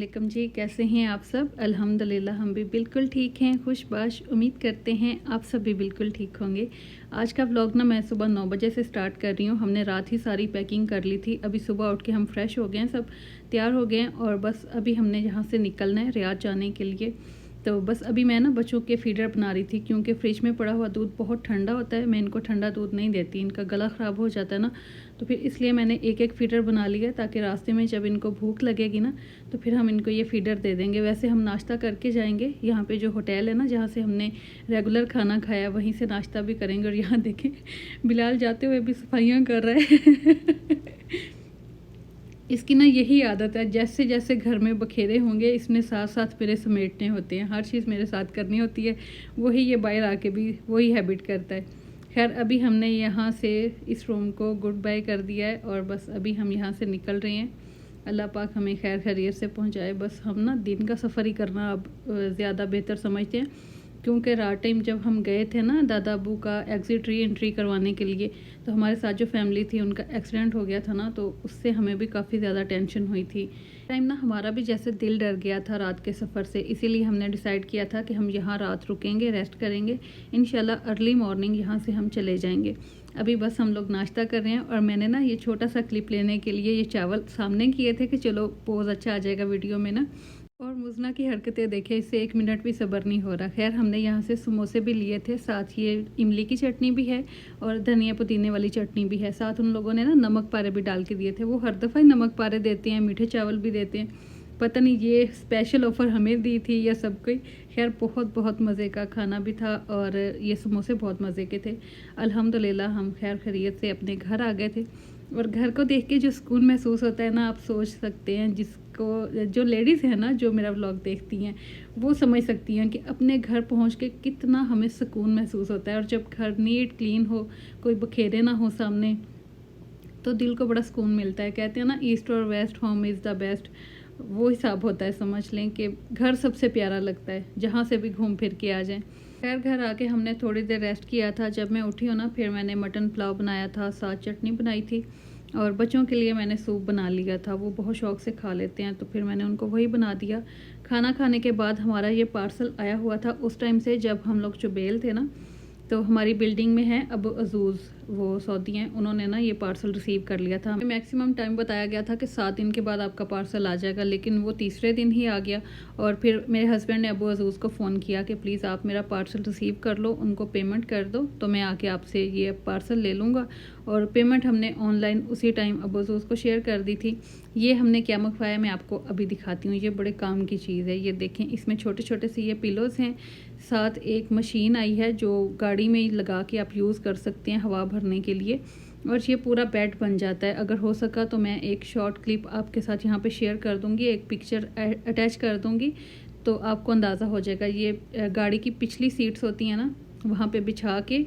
वालेकुम जी, कैसे हैं आप सब। अल्हम्दुलिल्लाह हम भी बिल्कुल ठीक हैं, खुशबाश। उम्मीद करते हैं आप सब भी बिल्कुल ठीक होंगे। आज का व्लॉग ना मैं सुबह 9 बजे से स्टार्ट कर रही हूँ। हमने रात ही सारी पैकिंग कर ली थी। अभी सुबह उठ के हम फ्रेश हो गए हैं, सब तैयार हो गए हैं और बस अभी हमने यहाँ से निकलना है रियाद जाने के लिए। तो बस अभी मैं ना बच्चों के फीडर बना रही थी, क्योंकि फ्रिज में पड़ा हुआ दूध बहुत ठंडा होता है। मैं इनको ठंडा दूध नहीं देती, इनका गला ख़राब हो जाता है ना। तो फिर इसलिए मैंने एक एक फीडर बना लिया, ताकि रास्ते में जब इनको भूख लगेगी ना तो फिर हम इनको ये फीडर दे देंगे। वैसे हम नाश्ता करके जाएंगे, यहाँ पे जो होटल है ना जहाँ से हमने रेगुलर खाना खाया वहीं से नाश्ता भी करेंगे। और यहाँ देखें बिलाल जाते हुए भी सफाइयाँ कर रहा है इसकी ना यही आदत है, जैसे जैसे घर में बखेरे होंगे इसने साथ साथ मेरे समेटने होते हैं, हर चीज़ मेरे साथ करनी होती है। वही ये बाहर आके भी वही हैबिट करता है। खैर अभी हमने यहाँ से इस रूम को गुड बाय कर दिया है और बस अभी हम यहाँ से निकल रहे हैं। अल्लाह पाक हमें खैर खैरियत से पहुँचाए। बस हम ना दिन का सफ़र ही करना अब ज़्यादा बेहतर समझते हैं, क्योंकि रात टाइम जब हम गए थे ना दादा अबू का एग्ज़िट री एंट्री करवाने के लिए, तो हमारे साथ जो फैमिली थी उनका एक्सीडेंट हो गया था ना, तो उससे हमें भी काफ़ी ज़्यादा टेंशन हुई थी। टाइम ना हमारा भी जैसे दिल डर गया था रात के सफ़र से, इसीलिए हमने डिसाइड किया था कि हम यहाँ रात रुकेंगे, रेस्ट करेंगे। इंशाल्लाह अर्ली मॉर्निंग यहाँ से हम चले जाएंगे। अभी बस हम लोग नाश्ता कर रहे हैं और मैंने ना ये छोटा सा क्लिप लेने के लिए ये चावल सामने किए थे कि चलो पोज अच्छा आ जाएगा वीडियो में ना। और मुजना की हरकतें देखें, इससे 1 मिनट भी सब्र नहीं हो रहा। खैर हमने यहाँ से समोसे भी लिए थे, साथ ये इमली की चटनी भी है और धनिया पुदीने वाली चटनी भी है। साथ उन लोगों ने ना नमक पारे भी डाल के दिए थे। वो हर दफ़ा ही नमक पारे देते हैं, मीठे चावल भी देते हैं। पता नहीं ये स्पेशल ऑफ़र हमें दी थी या सबको। खैर बहुत बहुत मज़े का खाना भी था और ये समोसे बहुत मज़े के थे। अल्हम्दुलिल्लाह हम खैर खैरियत से अपने घर आ गए थे। और घर को देख के जो सुकून महसूस होता है ना, आप सोच सकते हैं। जिसको जो लेडीज़ हैं ना जो मेरा व्लॉग देखती हैं वो समझ सकती हैं कि अपने घर पहुंच के कितना हमें सुकून महसूस होता है। और जब घर नीट क्लीन हो, कोई बखेरे ना हो सामने, तो दिल को बड़ा सुकून मिलता है। कहते हैं ना ईस्ट और west home is the best, वो हिसाब होता है। समझ लें कि घर सबसे प्यारा लगता है, जहाँ से भी घूम फिर के आ जाएं। खैर घर आके हमने थोड़ी देर रेस्ट किया था। जब मैं उठी हूँ ना फिर मैंने मटन पुलाव बनाया था, साथ चटनी बनाई थी और बच्चों के लिए मैंने सूप बना लिया था। वो बहुत शौक़ से खा लेते हैं, तो फिर मैंने उनको वही बना दिया। खाना खाने के बाद हमारा ये पार्सल आया हुआ था उस टाइम से, जब हम लोग चुबेल थे ना। तो हमारी बिल्डिंग में है अबू अजूज़, वो सऊदी हैं, उन्होंने ना ये पार्सल रिसीव कर लिया था। मैक्सिमम टाइम बताया गया था कि 7 दिन के बाद आपका पार्सल आ जाएगा, लेकिन वो तीसरे दिन ही आ गया। और फिर मेरे हस्बैंड ने अबू अजूज़ को फ़ोन किया कि प्लीज़ आप मेरा पार्सल रिसीव कर लो, उनको पेमेंट कर दो तो मैं आके आपसे ये पार्सल ले लूँगा। और पेमेंट हमने ऑनलाइन उसी टाइम अबू अजूज़ को शेयर कर दी थी। ये हमने क्या मंगवाया मैं आपको अभी दिखाती हूँ। ये बड़े काम की चीज़ है। ये देखें, इसमें छोटे छोटे से ये पिलोज़ हैं, साथ एक मशीन आई है जो गाड़ी में लगा के आप यूज़ कर सकते हैं हवा भरने के लिए। और ये पूरा बेड बन जाता है। अगर हो सका तो मैं एक शॉर्ट क्लिप आपके साथ यहाँ पे शेयर कर दूँगी, एक पिक्चर अटैच कर दूँगी, तो आपको अंदाज़ा हो जाएगा। ये गाड़ी की पिछली सीट्स होती हैं ना, वहाँ पे बिछा के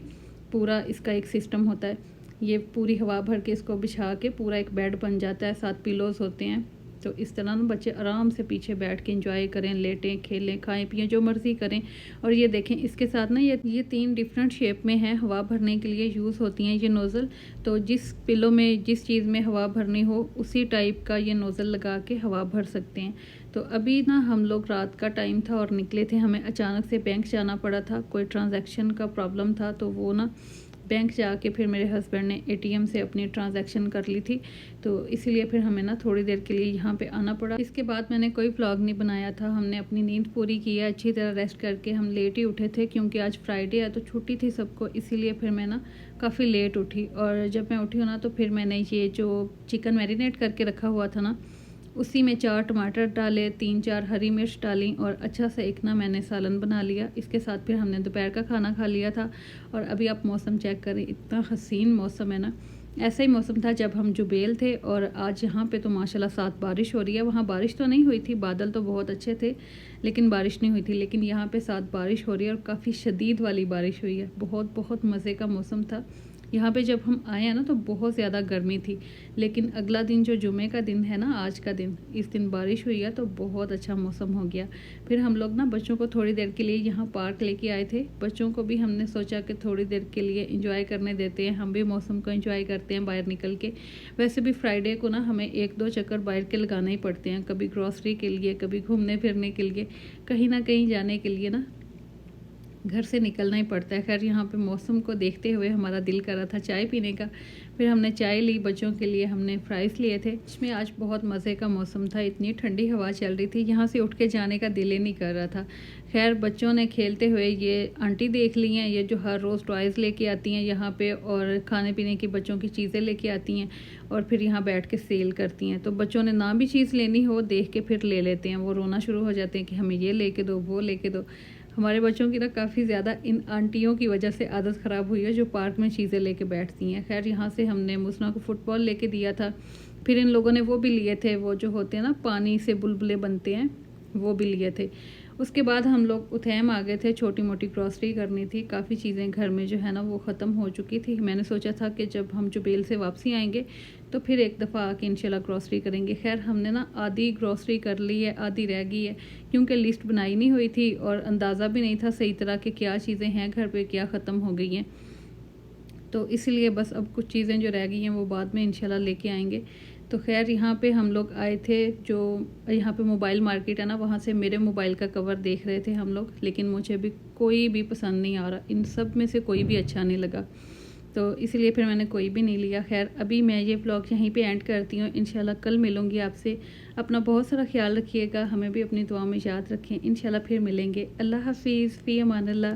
पूरा इसका एक सिस्टम होता है। ये पूरी हवा भर के इसको बिछा के पूरा एक बेड बन जाता है, साथ पिलोज़ होते हैं। तो इस तरह ना बच्चे आराम से पीछे बैठ के एंजॉय करें, लेटें, खेलें, खाएं पिएं, जो मर्ज़ी करें। और ये देखें इसके साथ ना ये 3 डिफरेंट शेप में हैं, हवा भरने के लिए यूज़ होती हैं ये नोज़ल। तो जिस पिलो में जिस चीज़ में हवा भरनी हो उसी टाइप का ये नोज़ल लगा के हवा भर सकते हैं। तो अभी ना हम लोग रात का टाइम था और निकले थे। हमें अचानक से बैंक जाना पड़ा था, कोई ट्रांजैक्शन का प्रॉब्लम था, तो वो ना बैंक जाके फिर मेरे हस्बैंड ने एटीएम से अपनी ट्रांजैक्शन कर ली थी। तो इसीलिए फिर हमें ना थोड़ी देर के लिए यहाँ पे आना पड़ा। इसके बाद मैंने कोई व्लॉग नहीं बनाया था। हमने अपनी नींद पूरी की है, अच्छी तरह रेस्ट करके हम लेट ही उठे थे, क्योंकि आज फ्राइडे है तो छुट्टी थी सबको। इसीलिए फिर मैं ना काफ़ी लेट उठी। और जब मैं उठी हूँ ना तो फिर मैंने ये जो चिकन मैरिनेट करके रखा हुआ था ना, उसी में 4 टमाटर डाले, 3-4 हरी मिर्च डाली और अच्छा सा एक ना मैंने सालन बना लिया। इसके साथ फिर हमने दोपहर का खाना खा लिया था। और अभी आप मौसम चेक करें, इतना हसीन मौसम है ना। ऐसा ही मौसम था जब हम जुबेल थे। और आज यहाँ पे तो माशाल्लाह साथ बारिश हो रही है। वहाँ बारिश तो नहीं हुई थी, बादल तो बहुत अच्छे थे लेकिन बारिश नहीं हुई थी। लेकिन यहाँ पे साथ बारिश हो रही है और काफ़ी शदीद वाली बारिश हुई है। बहुत बहुत मज़े का मौसम था। यहाँ पे जब हम आए हैं ना तो बहुत ज़्यादा गर्मी थी, लेकिन अगला दिन जो जुमे का दिन है ना, आज का दिन, इस दिन बारिश हुई है तो बहुत अच्छा मौसम हो गया। फिर हम लोग ना बच्चों को थोड़ी देर के लिए यहाँ पार्क लेके आए थे। बच्चों को भी हमने सोचा कि थोड़ी देर के लिए इंजॉय करने देते हैं, हम भी मौसम को इंजॉय करते हैं बाहर निकल के। वैसे भी फ्राइडे को ना हमें 1-2 चक्कर बाहर के लगाना ही पड़ते हैं, कभी ग्रॉसरी के लिए, कभी घूमने फिरने के लिए, कहीं ना कहीं जाने के लिए ना घर से निकलना ही पड़ता है। खैर यहाँ पे मौसम को देखते हुए हमारा दिल कर रहा था चाय पीने का। फिर हमने चाय ली, बच्चों के लिए हमने फ्राइज़ लिए थे। इसमें आज बहुत मज़े का मौसम था, इतनी ठंडी हवा चल रही थी, यहाँ से उठ के जाने का दिल ही नहीं कर रहा था। खैर बच्चों ने खेलते हुए ये आंटी देख ली हैं, ये जो हर रोज़ टॉयज़ लेके आती हैं यहाँ पे और खाने पीने की बच्चों की चीज़ें लेके आती हैं और फिर यहाँ बैठ के सेल करती हैं। तो बच्चों ने ना भी चीज़ लेनी हो देख के फिर ले लेते हैं, वो रोना शुरू हो जाते हैं कि हमें ये लेके दो, वो लेके दो। हमारे बच्चों की ना काफ़ी ज़्यादा इन आंटियों की वजह से आदत ख़राब हुई है जो पार्क में चीज़ें लेके बैठती हैं। खैर यहाँ से हमने मुस्ना को फुटबॉल लेके दिया था। फिर इन लोगों ने वो भी लिए थे, वो जो होते हैं ना पानी से बुलबुले बनते हैं, वो भी लिए थे। उसके बाद हम लोग उथैम आ गए थे, छोटी मोटी ग्रॉसरी करनी थी। काफ़ी चीज़ें घर में जो है ना वो ख़त्म हो चुकी थी। मैंने सोचा था कि जब हम जुबेल से वापसी आएंगे तो फिर एक दफ़ा आके इंशाल्लाह ग्रॉसरी करेंगे। खैर हमने ना आधी ग्रॉसरी कर ली है, आधी रह गई है, क्योंकि लिस्ट बनाई नहीं हुई थी और अंदाज़ा भी नहीं था सही तरह के क्या चीज़ें हैं घर पे, क्या ख़त्म हो गई हैं। तो इसलिए बस अब कुछ चीज़ें जो रह गई हैं वो बाद में इंशाल्लाह लेके आएंगे। तो खैर यहाँ पे हम लोग आए थे, जो यहाँ पे मोबाइल मार्केट है ना, वहाँ से मेरे मोबाइल का कवर देख रहे थे हम लोग, लेकिन मुझे भी कोई भी पसंद नहीं आ रहा, इन सब में से कोई भी अच्छा नहीं लगा, तो इसलिए फिर मैंने कोई भी नहीं लिया। खैर अभी मैं ये व्लॉग यहीं पे एंड करती हूँ। इंशाल्लाह कल मिलूँगी आपसे। अपना बहुत सारा ख्याल रखिएगा, हमें भी अपनी दुआ में याद रखें। इंशाल्लाह फिर मिलेंगे। अल्लाह हाफिज़, फ़ी अमान अल्लाह।